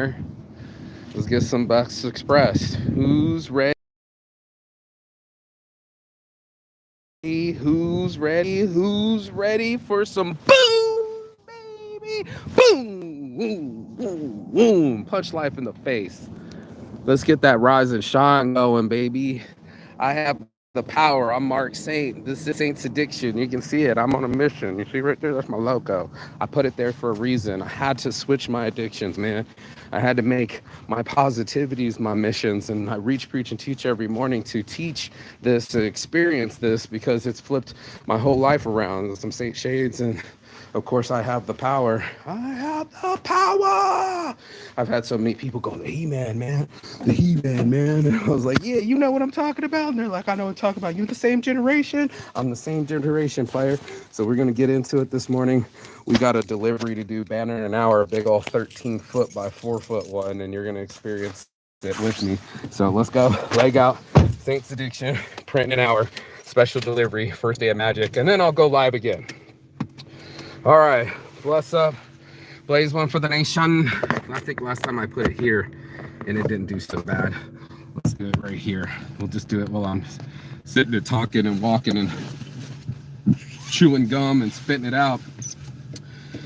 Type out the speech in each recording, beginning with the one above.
here. Let's get some bucks expressed. Who's ready? Who's ready? Who's ready for some boom, baby? Boom! Boom! Boom! Boom! Punch life in the face. Let's get that rise and shine going, baby. I have the power. I'm Mark Saint. This is Saint's Addiction. You can see it. I'm on a mission. You see right there? That's my logo. I put it there for a reason. I had to switch my addictions, man. I had to make my positivities my missions. And I reach, preach, and teach every morning to teach this, to experience this, because it's flipped my whole life around. Some Saint Shades, and of course, I have the power. I have the power. I've had so many people go, the He-Man, man. The He-Man, man. And I was like, yeah, you know what I'm talking about? And they're like, I know what I'm talking about. You the same generation? I'm the same generation, player. So we're going to get into it this morning. We got a delivery to do, banner in an hour, a big old 13-foot by 4-foot one, and you're going to experience it with me. So let's go. Leg out. Saints Addiction, print in an hour, special delivery, first day of magic, and then I'll go live again. All right, bless up. Blaze one for the nation. I think last time I put it here and it didn't do so bad. Let's do it right here. We'll just do it while I'm sitting there talking and walking and chewing gum and spitting it out.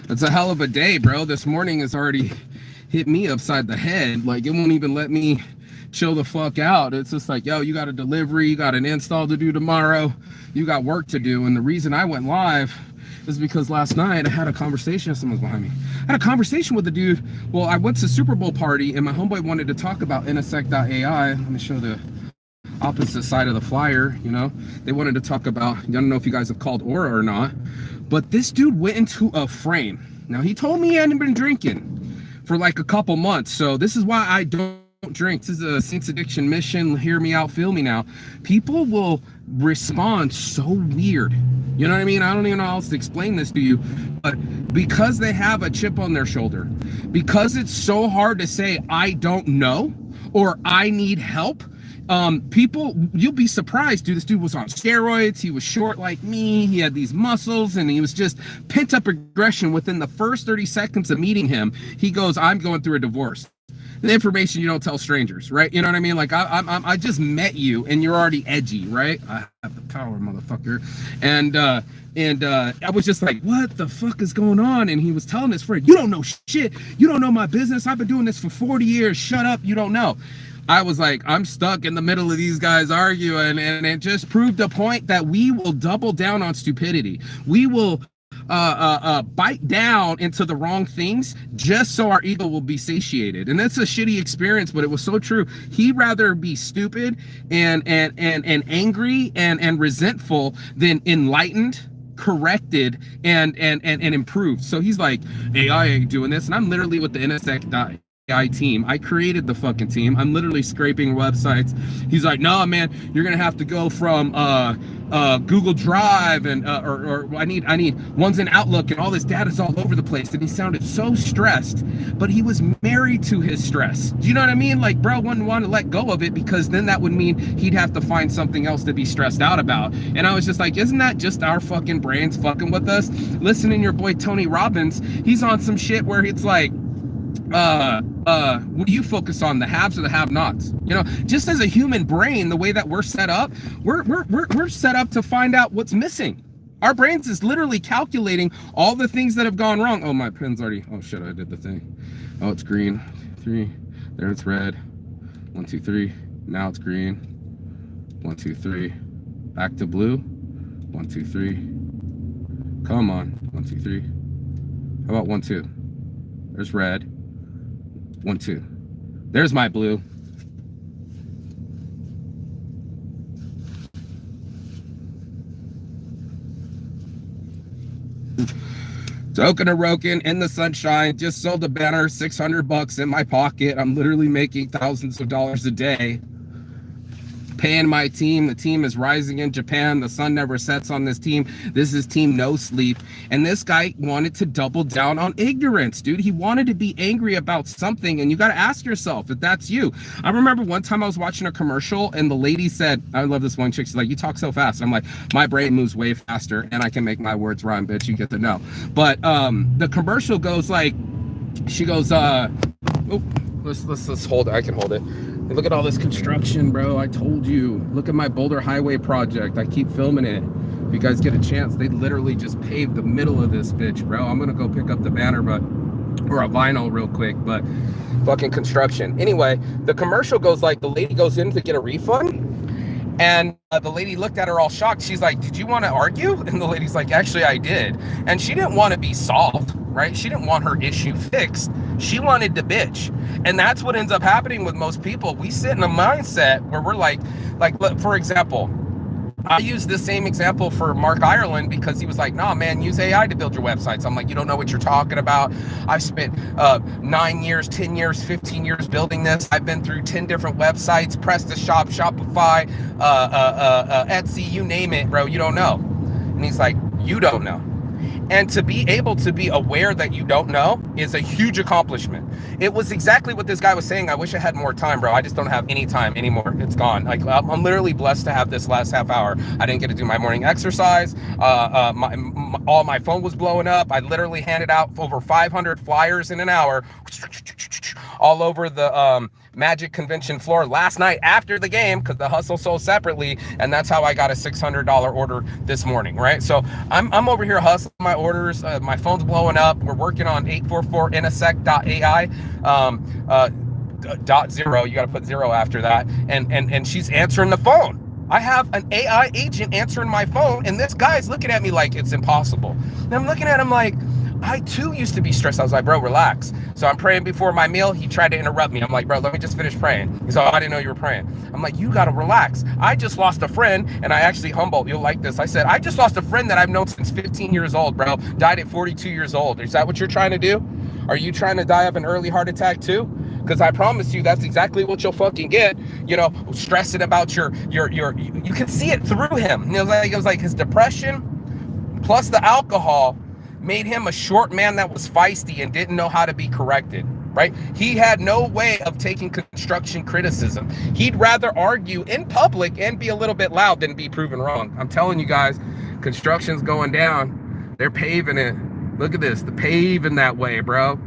It's a hell of a day, bro. This morning has already hit me upside the head. Like, it won't even let me chill the fuck out. It's just like, yo, you got a delivery, you got an install to do tomorrow, you got work to do. And the reason I went live is because last night I had a conversation. Someone's behind me. I had a conversation with a dude. Well, I went to Super Bowl party and my homeboy wanted to talk about NSEC.ai. Let me show the opposite side of the flyer. You know, they wanted to talk about, I don't know if you guys have called Aura or not, but this dude went into a frame. Now, he told me he hadn't been drinking for like a couple months. So this is why I don't drink. This is a Saints Addiction mission. Hear me out, feel me now. People will respond so weird. You know what I mean? I don't even know how else to explain this to you, but because they have a chip on their shoulder, because it's so hard to say, I don't know, or I need help, people, you'll be surprised, dude. This dude was on steroids. He was short like me. He had these muscles, and he was just pent up aggression. Within the first 30 seconds of meeting him, he goes, I'm going through a divorce. The information you don't tell strangers, right? You know what I mean? Like, I just met you and you're already edgy, right? I have the power, motherfucker. And I was just like, what the fuck is going on? And he was telling his friend, you don't know shit. You don't know my business. I've been doing this for 40 years. Shut up. You don't know. I was like, I'm stuck in the middle of these guys arguing, and it just proved a point that we will double down on stupidity. We will bite down into the wrong things just so our ego will be satiated. And that's a shitty experience, but it was so true. He'd rather be stupid and angry and resentful than enlightened, corrected, and improved. So he's like, AI ain't doing this, and I'm literally with the NSEC.ai team. I created the fucking team. I'm literally scraping websites. He's like, no, man, you're gonna have to go from Google Drive and or I need ones in Outlook, and all this data's all over the place. And he sounded so stressed, but he was married to his stress. Do you know what I mean? Like, bro wouldn't want to let go of it, because then that would mean he'd have to find something else to be stressed out about. And I was just like, isn't that just our fucking brains fucking with us? Listening to your boy Tony Robbins, he's on some shit where it's like, what do you focus on, the haves or the have-nots? You know, just as a human brain, the way that we're set up, we're set up to find out what's missing. Our brains is literally calculating all the things that have gone wrong. Oh, my pen's already, oh shit, I did the thing. Oh, it's green. 3, there it's red. 1, 2, 3. Now it's green. 1, 2, 3. Back to blue. 1, 2, 3. Come on. 1, 2, 3. How about 1, 2? There's red. 1, 2. There's my blue. Token Aroken in the sunshine. Just sold a banner, $600 in my pocket. I'm literally making thousands of dollars a day. Paying my team. The team is rising in Japan. The sun never sets on this team. This is team no sleep. And this guy wanted to double down on ignorance, dude. He wanted to be angry about something, and you got to ask yourself if that's you. I remember one time I was watching a commercial, and the lady said, I love this one chick, she's like, you talk so fast. I'm like, my brain moves way faster, and I can make my words rhyme, bitch. You get to know. But the commercial goes like, she goes, oh, Let's hold it. I can hold it. Look at all this construction, bro. I told you. Look at my Boulder Highway project. I keep filming it. If you guys get a chance, they literally just paved the middle of this bitch, bro. I'm gonna go pick up the banner, or a vinyl real quick, but fucking construction. Anyway, the commercial goes like, the lady goes in to get a refund, and the lady looked at her all shocked. She's like, did you want to argue? And the lady's like, actually, I did. And she didn't want to be solved, right? She didn't want her issue fixed. She wanted to bitch. And that's what ends up happening with most people. We sit in a mindset where we're like, for example, I use the same example for Mark Ireland because he was like, nah, man, use AI to build your websites. I'm like, you don't know what you're talking about. I've spent 9 years, 10 years, 15 years building this. I've been through 10 different websites, PrestaShop, Shopify, Etsy, you name it, bro. You don't know. And he's like, you don't know. And to be able to be aware that you don't know is a huge accomplishment. It was exactly what this guy was saying. I wish I had more time, bro. I just don't have any time anymore. It's gone. Like, I'm literally blessed to have this last half hour. I didn't get to do my morning exercise. All my phone was blowing up. I literally handed out over 500 flyers in an hour all over the Magic convention floor last night after the game, because the hustle sold separately, and that's how I got a $600 order this morning, right? So I'm over here hustling my orders. My phone's blowing up. We're working on 844nsec.ai. .0, you got to put 0 after that, and she's answering the phone. I have an AI agent answering my phone, and this guy's looking at me like it's impossible. And I'm looking at him like, I too used to be stressed. I was like, bro, relax. So I'm praying before my meal. He tried to interrupt me. I'm like, bro, let me just finish praying. He's like, oh, I didn't know you were praying. I'm like, you got to relax. I just lost a friend, and I actually humbled. You'll like this. I said, I just lost a friend that I've known since 15 years old, bro. Died at 42 years old. Is that what you're trying to do? Are you trying to die of an early heart attack too? Because I promise you, that's exactly what you'll fucking get. You know, stressing about you can see it through him. It was like his depression plus the alcohol made him a short man that was feisty and didn't know how to be corrected, right? He had no way of taking construction criticism. He'd rather argue in public and be a little bit loud than be proven wrong. I'm telling you guys, construction's going down. They're paving it. Look at this, the paving that way, bro.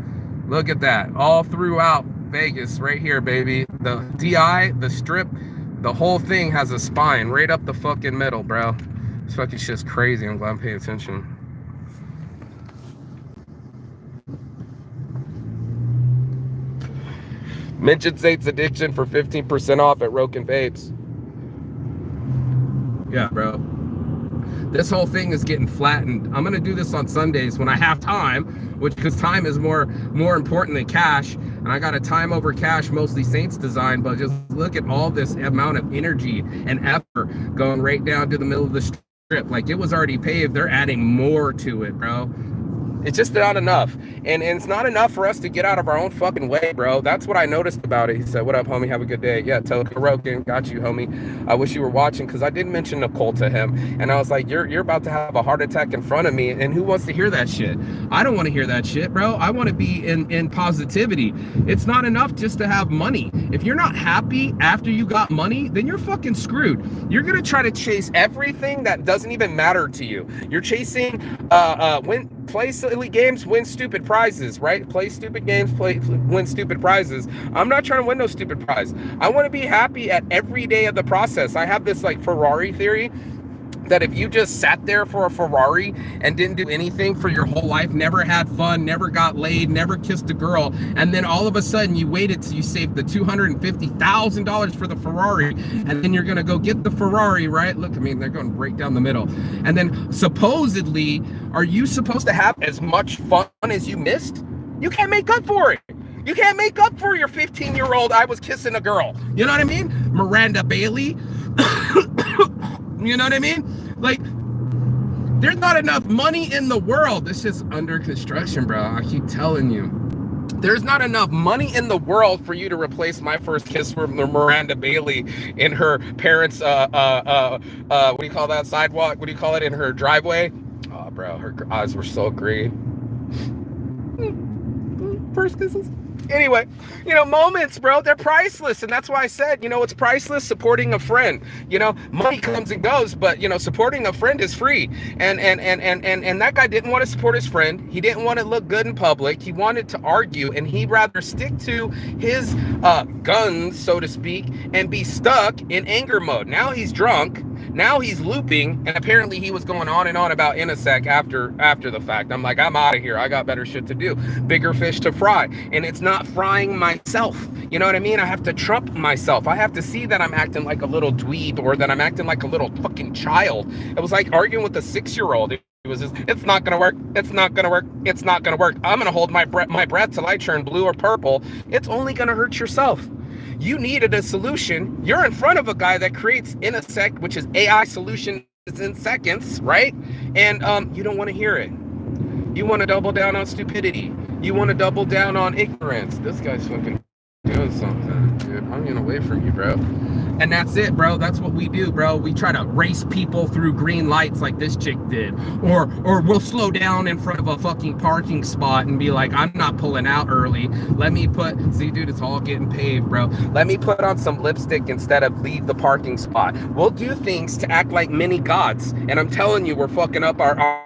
Look at that, all throughout Vegas, right here, baby. The DI, the strip, the whole thing has a spine right up the fucking middle, bro. This fucking shit's crazy. I'm glad I'm paying attention. Mention Saints Addiction for 15% off at Roken Vapes. Yeah, bro. This whole thing is getting flattened. I'm gonna do this on Sundays when I have time, because time is more important than cash. And I got a time over cash, mostly Saints design, but just look at all this amount of energy and effort going right down to the middle of the strip. Like, it was already paved. They're adding more to it, bro. It's just not enough. And it's not enough for us to get out of our own fucking way, bro. That's what I noticed about it. He said, what up, homie? Have a good day. Yeah, tell Roken, got you, homie. I wish you were watching, because I did mention Nicole to him. And I was like, you're about to have a heart attack in front of me. And who wants to hear that shit? I don't want to hear that shit, bro. I want to be in positivity. It's not enough just to have money. If you're not happy after you got money, then you're fucking screwed. You're going to try to chase everything that doesn't even matter to you. You're chasing play silly games, win stupid prizes, right? Play stupid games, win stupid prizes. I'm not trying to win no stupid prize. I want to be happy at every day of the process. I have this like Ferrari theory that if you just sat there for a Ferrari and didn't do anything for your whole life, never had fun, never got laid, never kissed a girl, and then all of a sudden you waited till you saved the $250,000 for the Ferrari, and then you're gonna go get the Ferrari, right? Look, I mean, they're going right down the middle. And then supposedly, are you supposed to have as much fun as you missed? You can't make up for it. You can't make up for your 15-year-old, I was kissing a girl. You know what I mean? Miranda Bailey. You know what I mean? Like, there's not enough money in the world. This is under construction, bro. I keep telling you. There's not enough money in the world for you to replace my first kiss with Miranda Bailey in her parents' what do you call that, sidewalk? What do you call it, in her driveway? Oh, bro, her eyes were so green. First kisses. Anyway, you know, moments, bro, they're priceless. And that's why I said, you know, it's priceless supporting a friend. You know, money comes and goes, but you know, supporting a friend is free. And that guy didn't want to support his friend. He didn't want to look good in public. He wanted to argue, and he'd rather stick to his guns, so to speak, and be stuck in anger mode. Now he's drunk. Now he's looping, and apparently he was going on and on about Inasec after the fact. I'm like, I'm out of here. I got better shit to do, bigger fish to fry, and it's not frying myself. You know what I mean? I have to trump myself. I have to see that I'm acting like a little dweeb or that I'm acting like a little fucking child. It was like arguing with a 6-year-old. It was just, it's not gonna work. It's not gonna work. It's not gonna work. I'm gonna hold my breath till I turn blue or purple. It's only gonna hurt yourself. You needed a solution. You're in front of a guy that creates Inasec, which is AI solutions in seconds, right? And you don't want to hear it. You want to double down on stupidity. You want to double down on ignorance. This guy's fucking doing something, dude. I'm getting away from you, bro. And that's it, bro. That's what we do, bro. We try to race people through green lights like this chick did. Or we'll slow down in front of a fucking parking spot and be like, I'm not pulling out early. Let me see, dude, it's all getting paved, bro. Let me put on some lipstick instead of leave the parking spot. We'll do things to act like mini gods. And I'm telling you, we're fucking up our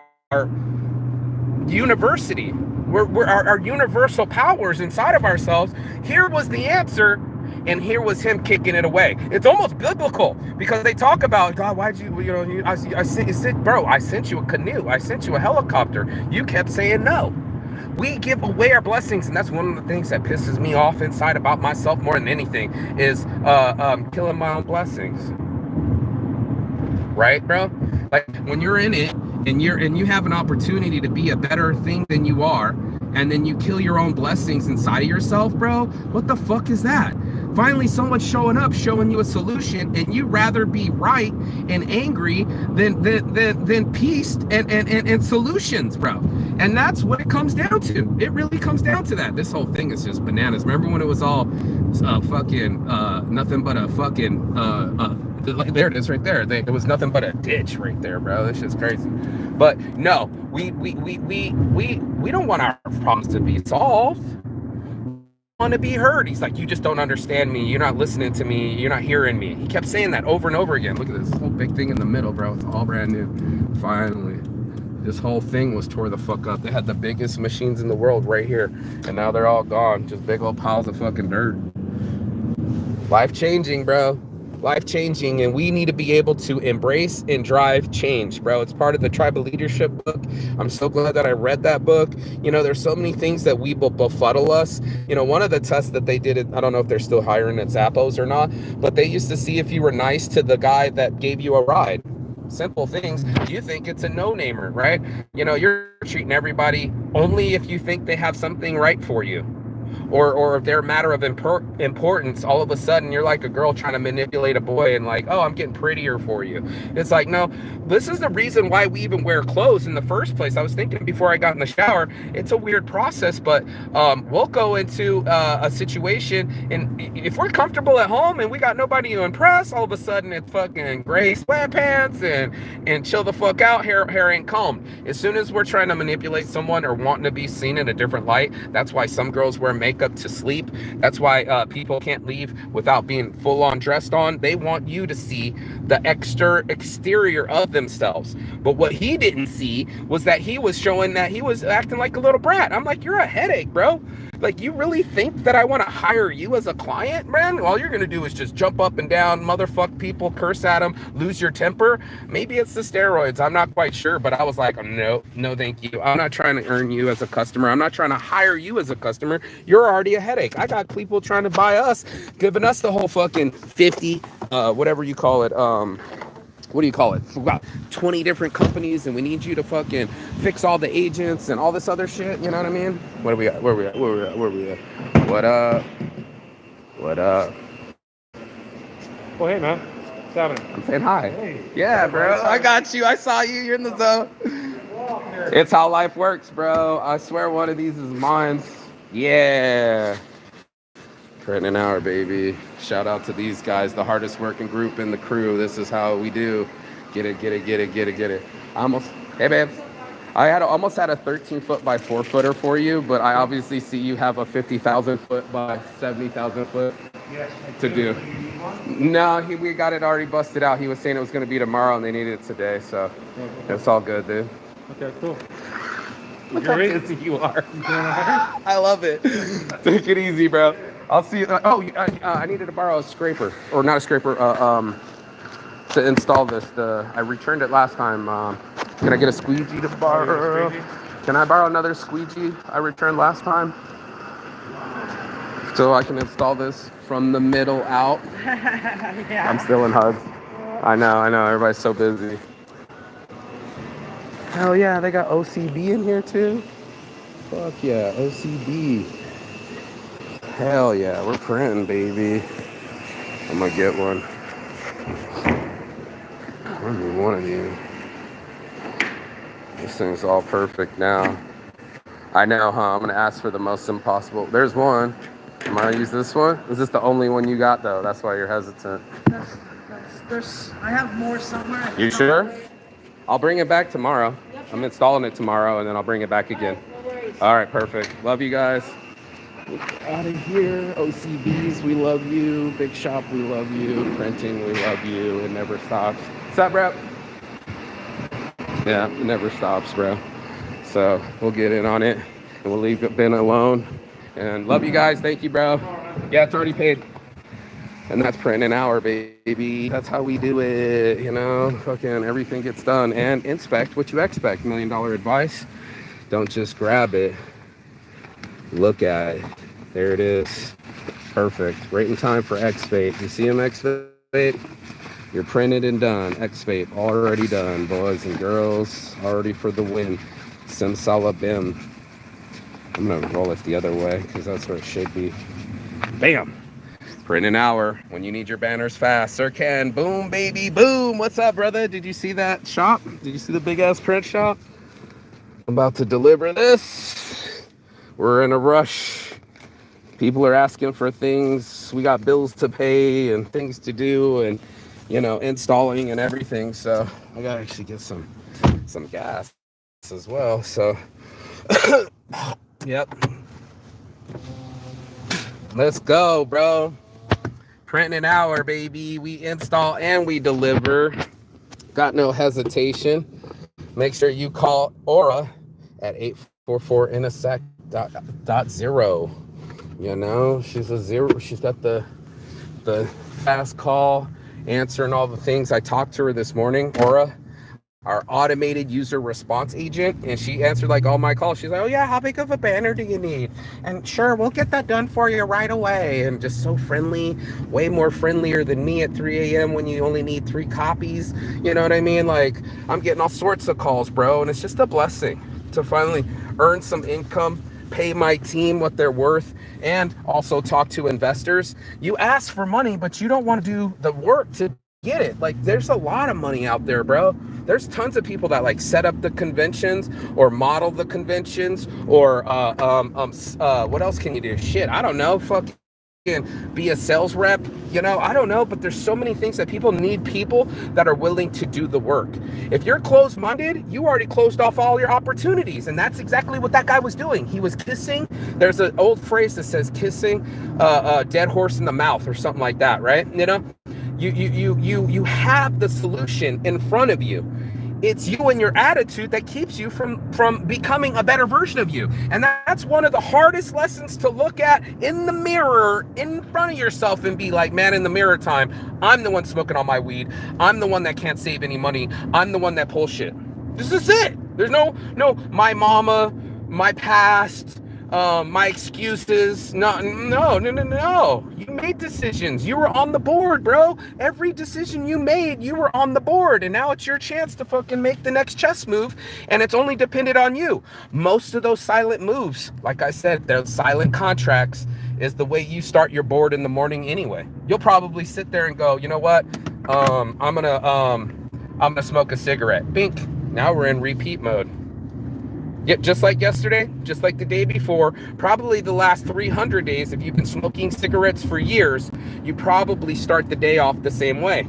university. Our universal powers inside of ourselves. Here was the answer. And here was him kicking it away. It's almost biblical because they talk about, God, why'd you know, I sent you a canoe. I sent you a helicopter. You kept saying no. We give away our blessings. And that's one of the things that pisses me off inside about myself more than anything is killing my own blessings. Right, bro? Like when you're in it and you have an opportunity to be a better thing than you are, and then you kill your own blessings inside of yourself, bro, what the fuck is that? Finally, someone's showing up, showing you a solution, and you rather be right and angry than peace and solutions, bro. And that's what it comes down to. It really comes down to that. This whole thing is just bananas. Remember when it was all fucking nothing but a fucking there it is right there. It was nothing but a ditch right there, bro. This shit's crazy. But no, we don't want our problems to be solved. Want to be heard. He's like, you just don't understand me. You're not listening to me. You're not hearing me. He kept saying that over and over again. Look at this whole big thing in the middle, bro. It's all brand new. Finally, this whole thing was tore the fuck up. They had the biggest machines in the world right here, and now they're all gone. Just big old piles of fucking dirt. Life changing, bro. Life changing, and we need to be able to embrace and drive change, bro. It's part of the Tribal Leadership book. I'm so glad that I read that book. You know, there's so many things that we befuddle us. You know, one of the tests that they did, I don't know if they're still hiring at Zappos or not, but they used to see if you were nice to the guy that gave you a ride. Simple things. You think it's a no-namer, right? You know, you're treating everybody only if you think they have something right for you. Or if they're a matter of importance, all of a sudden you're like a girl trying to manipulate a boy and like, oh, I'm getting prettier for you. It's like, no, this is the reason why we even wear clothes in the first place. I was thinking before I got in the shower, it's a weird process, but we'll go into a situation, and if we're comfortable at home and we got nobody to impress, all of a sudden it's fucking gray sweatpants and chill the fuck out, hair ain't combed. As soon as we're trying to manipulate someone or wanting to be seen in a different light, that's why some girls wear makeup to sleep. That's why people can't leave without being full on dressed on. They want you to see the exterior of themselves. But what he didn't see was that he was showing that he was acting like a little brat. I'm like, you're a headache, bro. Like, you really think that I want to hire you as a client, man? All you're going to do is just jump up and down, motherfuck people, curse at them, lose your temper. Maybe it's the steroids. I'm not quite sure, but I was like, no, thank you. I'm not trying to earn you as a customer. I'm not trying to hire you as a customer. You're already a headache. I got people trying to buy us, giving us the whole fucking 50, whatever you call it, what do you call it? We've got 20 different companies, and we need you to fucking fix all the agents and all this other shit. You know what I mean? What do we got? Where we at? What up? Oh, hey, man. What's happening? I'm saying hi. Hey. Yeah, bro. I got you. I saw you. You're in the zone. It's how life works, bro. I swear one of these is mine. Yeah. Credit an hour, baby. Shout out to these guys, the hardest working group in the crew. This is how we do. Get it. Almost. Hey, babes. almost had a 13-foot by 4-footer for you, but I obviously see you have a 50,000 foot by 70,000 foot Yes. to do. No, we got it already busted out. He was saying it was going to be tomorrow, and they needed it today, so it's all good, dude. Okay, cool. Look how busy you are. I love it. Take it easy, bro. I'll see you. I needed to borrow a scraper, or not a scraper, to install this. I returned it last time. Can I get a squeegee to borrow? Can I borrow another squeegee I returned last time? So I can install this from the middle out. Yeah. I'm still in hugs. I know. Everybody's so busy. Hell yeah, they got OCB in here too. Fuck yeah, OCB. Hell yeah, we're printing, baby. I'm gonna get one. I need one of you. This thing's all perfect now. I know, huh? I'm gonna ask for the most impossible. There's one. Am I gonna use this one? Is this the only one you got though? That's why you're hesitant. I have more somewhere. You sure? I'll bring it back tomorrow. I'm installing it tomorrow and then I'll bring it back again. No worries. All right, perfect. Love you guys. Out of here. OCBs, we love you. Big Shop, we love you. Printing, we love you. It never stops. What's up, bro? Yeah, it never stops, bro. So we'll get in on it and we'll leave Ben alone. And love you guys. Thank you, bro. Yeah, it's already paid. And that's printing an hour, baby. That's how we do it, you know? Fucking everything gets done. And inspect what you expect. $1 million advice. Don't just grab it. Look at it. There it is. Perfect. Right in time for X-Fate. You see him, X-Fate? You're printed and done. X-Fate already done, boys and girls. Already for the win. Simsalabim. I'm gonna roll it the other way because that's where it should be. Bam! Print an hour when you need your banners fast. Sir Ken, boom, baby, boom. What's up, brother? Did you see that shop? Did you see the big ass print shop? I'm about to deliver this. We're in a rush. People are asking for things. We got bills to pay and things to do and, you know, installing and everything. So I gotta actually get some gas as well. So, yep. Let's go, bro. Print an hour, baby. We install and we deliver. Got no hesitation. Make sure you call Aura at 844-INTERSECT.0. You know, she's a zero. She's got the fast call, answering all the things. I talked to her this morning, Aura, our automated user response agent, and she answered like all my calls. She's like, oh yeah, how big of a banner do you need? And sure, we'll get that done for you right away. And just so friendly, way more friendlier than me at 3 a.m. when you only need 3 copies. You know what I mean? Like, I'm getting all sorts of calls, bro. And it's just a blessing to finally earn some income, pay my team what they're worth, and also talk to investors. You ask for money, but you don't want to do the work to get it. Like, there's a lot of money out there, bro. There's tons of people that like set up the conventions or model the conventions or what else can you do? Shit, I don't know. Fucking be a sales rep, you know, I don't know, but there's so many things that people need people that are willing to do the work. If you're closed-minded, you already closed off all your opportunities, and that's exactly what that guy was doing. He was kissing. There's an old phrase that says kissing a dead horse in the mouth or something like that, right? You know, you have the solution in front of you. It's you and your attitude that keeps you from becoming a better version of you. And that's one of the hardest lessons to look at in the mirror in front of yourself and be like, man, in the mirror time, I'm the one smoking all my weed. I'm the one that can't save any money. I'm the one that pulls shit. This is it. There's no my mama, my past, my excuses. No. You made decisions. You were on the board, bro. Every decision you made, you were on the board. And now it's your chance to fucking make the next chess move. And it's only dependent on you. Most of those silent moves, like I said, they're silent contracts, is the way you start your board in the morning anyway. You'll probably sit there and go, you know what? I'm gonna smoke a cigarette. Bink. Now we're in repeat mode. Yeah, just like yesterday, just like the day before, probably the last 300 days, if you've been smoking cigarettes for years, you probably start the day off the same way.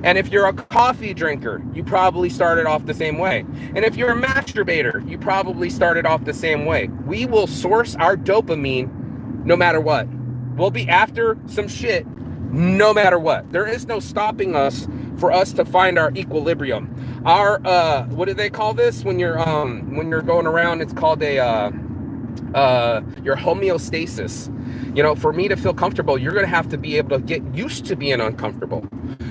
And if you're a coffee drinker, you probably started off the same way. And if you're a masturbator, you probably started off the same way. We will source our dopamine no matter what. We'll be after some shit no matter what. There is no stopping us for us to find our equilibrium. Our what do they call this when you're going around? It's called a your homeostasis. You know, for me to feel comfortable, you're going to have to be able to get used to being uncomfortable.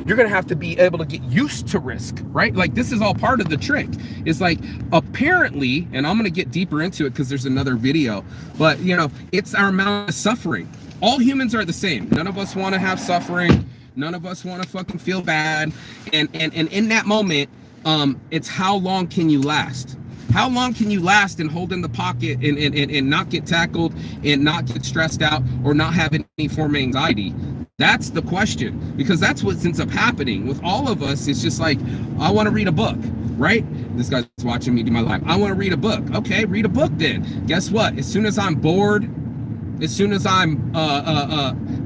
You're going to have to be able to get used to risk, right? Like, this is all part of the trick. It's like, apparently, and I'm going to get deeper into it because there's another video, but, you know, it's our amount of suffering. All humans are the same. None of us want to have suffering. None of us want to fucking feel bad. And in that moment, it's how long can you last? How long can you last and hold in the pocket and not get tackled and not get stressed out or not have any form of anxiety? That's the question, because that's what ends up happening with all of us. It's just like, I want to read a book, right? This guy's watching me do my life. I want to read a book. Okay, read a book then. Guess what? As soon as I'm bored, as soon as I'm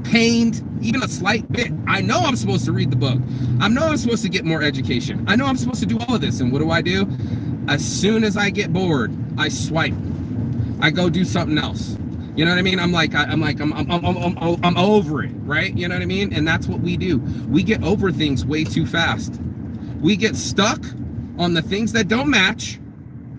pained, even a slight bit, I know I'm supposed to read the book. I know I'm supposed to get more education. I know I'm supposed to do all of this. And what do? As soon as I get bored, I swipe. I go do something else. You know what I mean? I'm over it, right? You know what I mean? And that's what we do. We get over things way too fast. We get stuck on the things that don't match.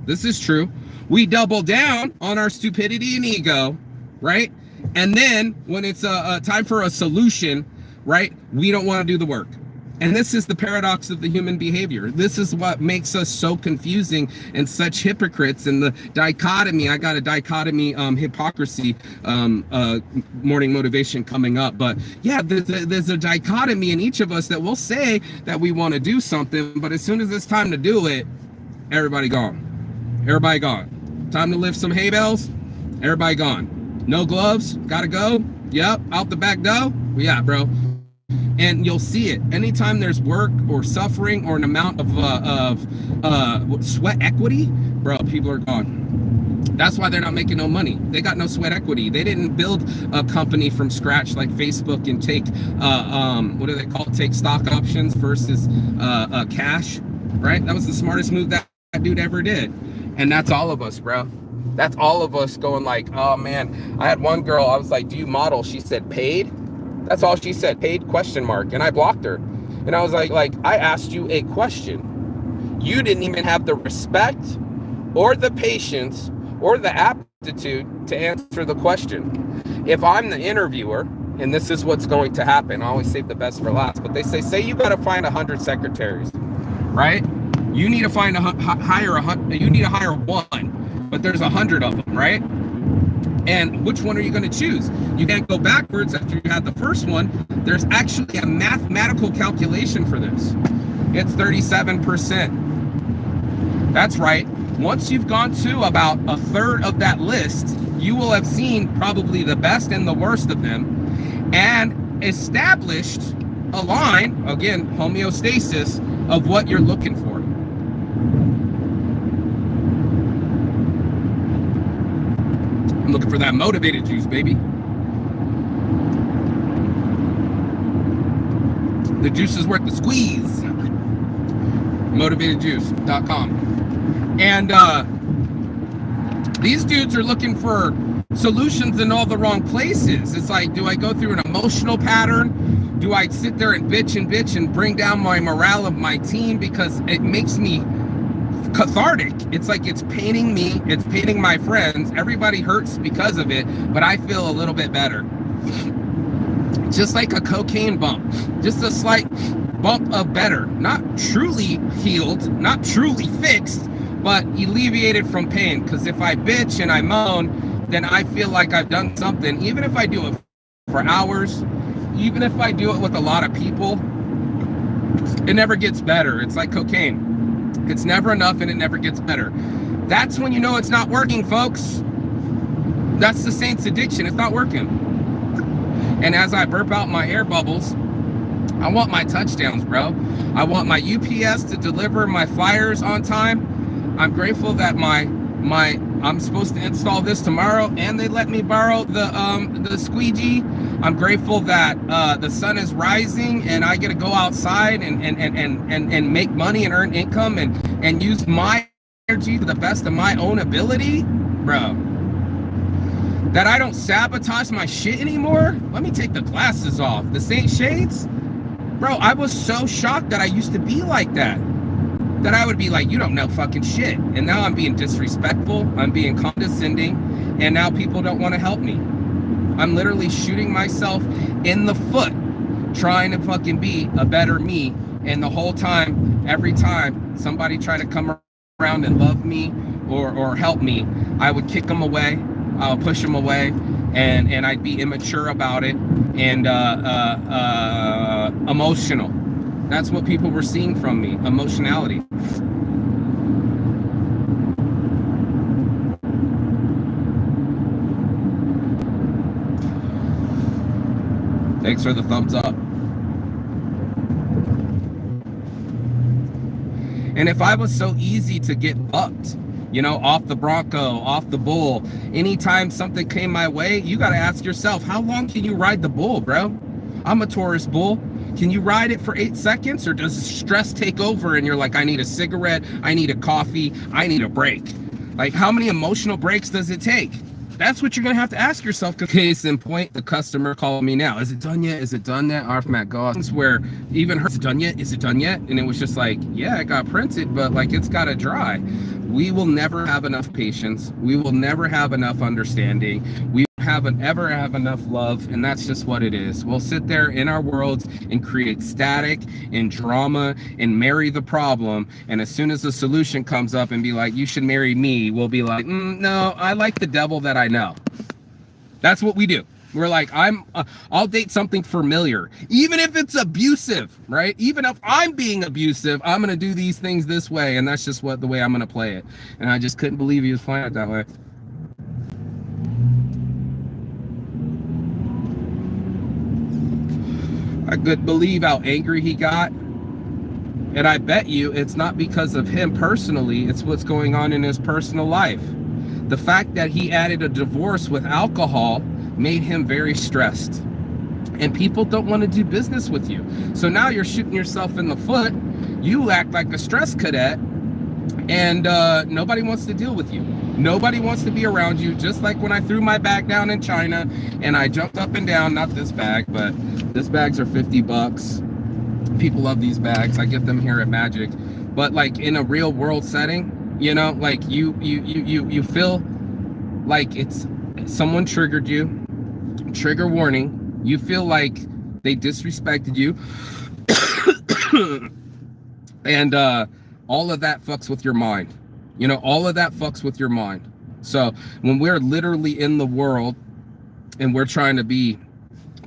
This is true. We double down on our stupidity and ego, right? And then when it's a time for a solution, right, we don't want to do the work. And this is the paradox of the human behavior. This is what makes us so confusing and such hypocrites. And the dichotomy, I got a dichotomy hypocrisy morning motivation coming up. But yeah, there's a dichotomy in each of us that will say that we want to do something, but as soon as it's time to do it, everybody gone. Everybody gone. Time to lift some hay bales, everybody gone. No gloves, gotta go. Yep, out the back door. Yeah, bro. And you'll see it anytime there's work or suffering or an amount of sweat equity, bro, people are gone. That's why they're not making no money. They got no sweat equity. They didn't build a company from scratch like Facebook and take what do they call it? Take stock options versus cash, right? That was the smartest move that dude ever did. And that's all of us, bro. That's all of us going like, oh man. I had one girl, I was like, do you model? She said paid. That's all she said, paid ? And I blocked her. And I was like, I asked you a question. You didn't even have the respect or the patience or the aptitude to answer the question. If I'm the interviewer, and this is what's going to happen, I always save the best for last, but they say you got to find 100 secretaries, right? You need to find you need to hire one, but there's 100 of them, right? And which one are you going to choose? You can't go backwards after you had the first one. There's actually a mathematical calculation for this. It's 37%. That's right. Once you've gone to about a third of that list, you will have seen probably the best and the worst of them and established a line, again, homeostasis, of what you're looking for. I'm looking for that motivated juice, baby. The juice is worth the squeeze. Motivatedjuice.com. And these dudes are looking for solutions in all the wrong places. It's like, do I go through an emotional pattern? Do I sit there and bitch and bring down my morale of my team because it makes me cathartic? It's like it's paining me, it's paining my friends, everybody hurts because of it, but I feel a little bit better. Just like a cocaine bump, just a slight bump of better, not truly healed, not truly fixed, but alleviated from pain. Because if I bitch and I moan, then I feel like I've done something. Even if I do it for hours, even if I do it with a lot of people, it never gets better. It's like cocaine. It's never enough and it never gets better. That's when you know it's not working, folks. That's the saint's addiction. It's not working. And as I burp out my air bubbles, I want my touchdowns, bro. I want my UPS to deliver my flyers on time. I'm grateful that my I'm supposed to install this tomorrow, and they let me borrow the squeegee. I'm grateful that the sun is rising, and I get to go outside and make money and earn income and use my energy to the best of my own ability, bro. That I don't sabotage my shit anymore. Let me take the glasses off. The Saint Shades, bro. I was so shocked that I used to be like that. That I would be like, you don't know fucking shit. And now I'm being disrespectful. I'm being condescending. And now people don't want to help me. I'm literally shooting myself in the foot, trying to fucking be a better me. And the whole time, every time somebody tried to come around and love me or help me, I would kick them away. I would push them away. And I'd be immature about it and emotional. That's what people were seeing from me, emotionality. Thanks for the thumbs up. And if I was so easy to get bucked, you know, off the Bronco, off the bull, anytime something came my way, you got to ask yourself, how long can you ride the bull, bro? I'm a Taurus bull. Can you ride it for 8 seconds, or does stress take over and you're like, I need a cigarette, I need a coffee, I need a break? Like, how many emotional breaks does it take? That's what you're gonna have to ask yourself. Case in point, the customer called me now. Is it done yet? Is it done yet? Arf Goss, where even her, is it done yet? Is it done yet? And it was just like, yeah, it got printed, but like it's gotta dry. We will never have enough patience. We will never have enough understanding. We ever have enough love, and that's just what it is. We'll sit there in our worlds and create static and drama and marry the problem, and as soon as the solution comes up and be like, you should marry me, we'll be like, no, I like the devil that I know. That's what we do. We're like, I'll date something familiar, even if it's abusive, right? Even if I'm being abusive, I'm gonna do these things this way, and that's just the way I'm gonna play it. And I just couldn't believe he was playing it that way. I could believe how angry he got. And I bet you it's not because of him personally, it's what's going on in his personal life. The fact that he added a divorce with alcohol made him very stressed. And people don't want to do business with you. So now you're shooting yourself in the foot. You act like a stress cadet, and nobody wants to deal with you. Nobody wants to be around you. Just like when I threw my bag down in China and I jumped up and down, not this bag, but this bags are $50. People love these bags. I get them here at Magic. But like in a real world setting, you know, like you feel like it's someone triggered you. Trigger warning. You feel like they disrespected you. And all of that fucks with your mind. You know, all of that fucks with your mind. So when we're literally in the world and we're trying to be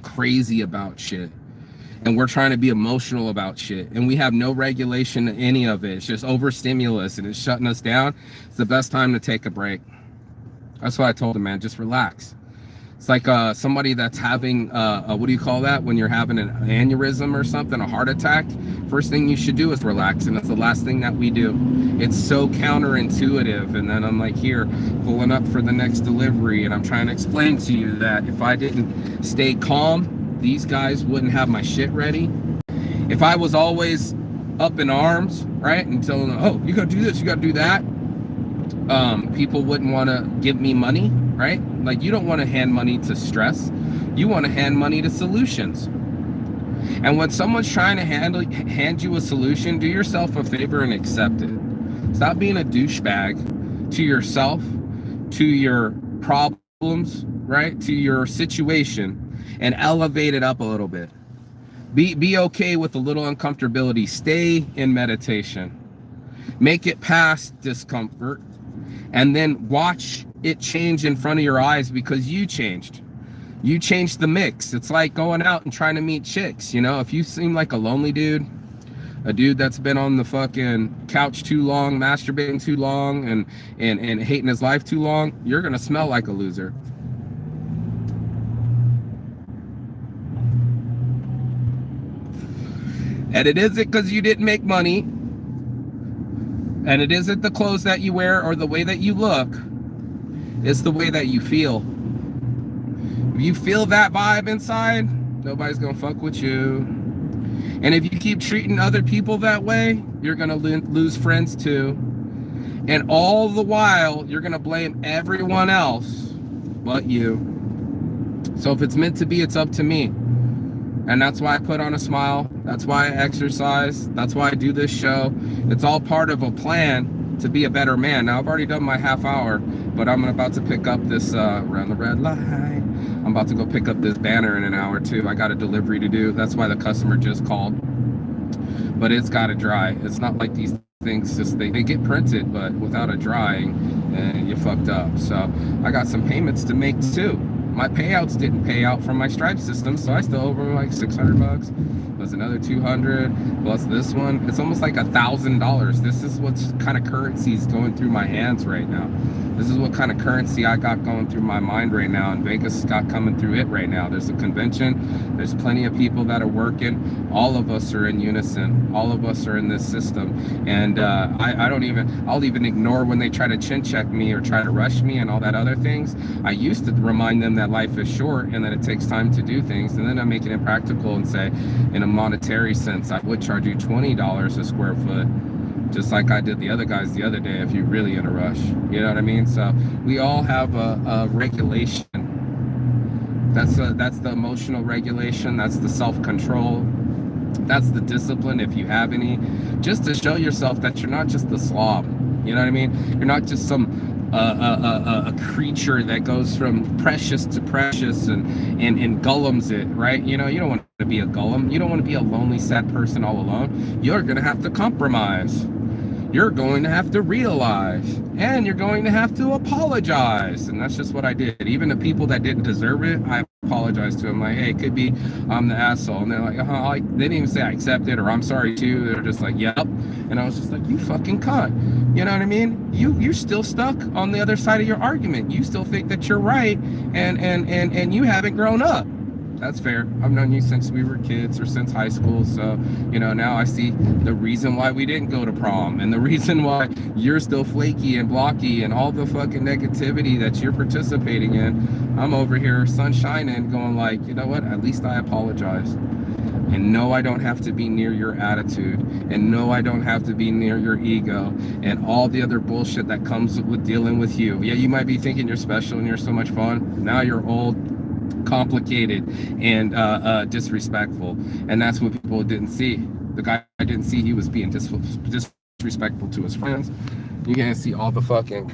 crazy about shit, and we're trying to be emotional about shit, and we have no regulation to any of it, it's just overstimulus and it's shutting us down, it's the best time to take a break. That's what I told him, man, just relax. It's like somebody that's having, what do you call that? When you're having an aneurysm or something, a heart attack, first thing you should do is relax. And that's the last thing that we do. It's so counterintuitive. And then I'm like here, pulling up for the next delivery. And I'm trying to explain to you that if I didn't stay calm, these guys wouldn't have my shit ready. If I was always up in arms, right? And telling them, oh, you gotta do this, you gotta do that. People wouldn't want to give me money, right? Like, you don't want to hand money to stress. You want to hand money to solutions. And when someone's trying to hand you a solution, do yourself a favor and accept it. Stop being a douchebag to yourself, to your problems, right? To your situation, and elevate it up a little bit. Be okay with a little uncomfortability. Stay in meditation. Make it past discomfort, and then watch it change in front of your eyes, because you changed. You changed the mix. It's like going out and trying to meet chicks. You know, if you seem like a lonely dude, a dude that's been on the fucking couch too long, masturbating too long, and hating his life too long, you're gonna smell like a loser. And it isn't because you didn't make money, and it isn't the clothes that you wear or the way that you look. It's the way that you feel. If you feel that vibe inside, nobody's gonna fuck with you. And if you keep treating other people that way, you're gonna lose friends too. And all the while, you're gonna blame everyone else but you. So if it's meant to be, it's up to me. And that's why I put on a smile. That's why I exercise. That's why I do this show. It's all part of a plan to be a better man. Now, I've already done my half hour, but I'm about to pick up this, around the red light. I'm about to go pick up this banner in an hour too. I got a delivery to do. That's why the customer just called. But it's got to dry. It's not like these things just, they get printed, but without a drying, you fucked up. So I got some payments to make too. My payouts didn't pay out from my Stripe system, so I still owe over like $600. Plus another 200, plus this one. It's almost like $1,000. This is what's kind of currency is going through my hands right now. This is what kind of currency I got going through my mind right now, and Vegas got coming through it right now. There's a convention. There's plenty of people that are working. All of us are in unison. All of us are in this system. And I'll even ignore when they try to chin check me or try to rush me and all that other things. I used to remind them that life is short and that it takes time to do things. And then I make it impractical and say, in a monetary sense, I would charge you $20 a square foot. Just like I did the other guys the other day if you're really in a rush. You know what I mean? So we all have a regulation. That's the emotional regulation. That's the self-control. That's the discipline, if you have any. Just to show yourself that you're not just the slob. You know what I mean? You're not just some a creature that goes from precious to precious and Gollums it, right? You know, you don't want to be a Gollum. You don't want to be a lonely, sad person all alone. You're going to have to compromise. You're going to have to realize, and you're going to have to apologize. And that's just what I did. Even the people that didn't deserve it, I apologized to them. Like, hey, it could be I'm the asshole. And they're like, they didn't even say I accept it or I'm sorry too. They're just like, yep. And I was just like, you fucking cunt. You know what I mean? You're still stuck on the other side of your argument. You still think that you're right, and you haven't grown up. That's fair. I've known you since we were kids or since high school. So, you know, now I see the reason why we didn't go to prom and the reason why you're still flaky and blocky and all the fucking negativity that you're participating in. I'm over here sunshining going like, you know what? At least I apologize. And no, I don't have to be near your attitude. And no, I don't have to be near your ego and all the other bullshit that comes with dealing with you. Yeah, you might be thinking you're special and you're so much fun. Now you're old, complicated, and disrespectful. And that's what people didn't see. The guy didn't see he was being disrespectful to his friends. You're gonna see all the fucking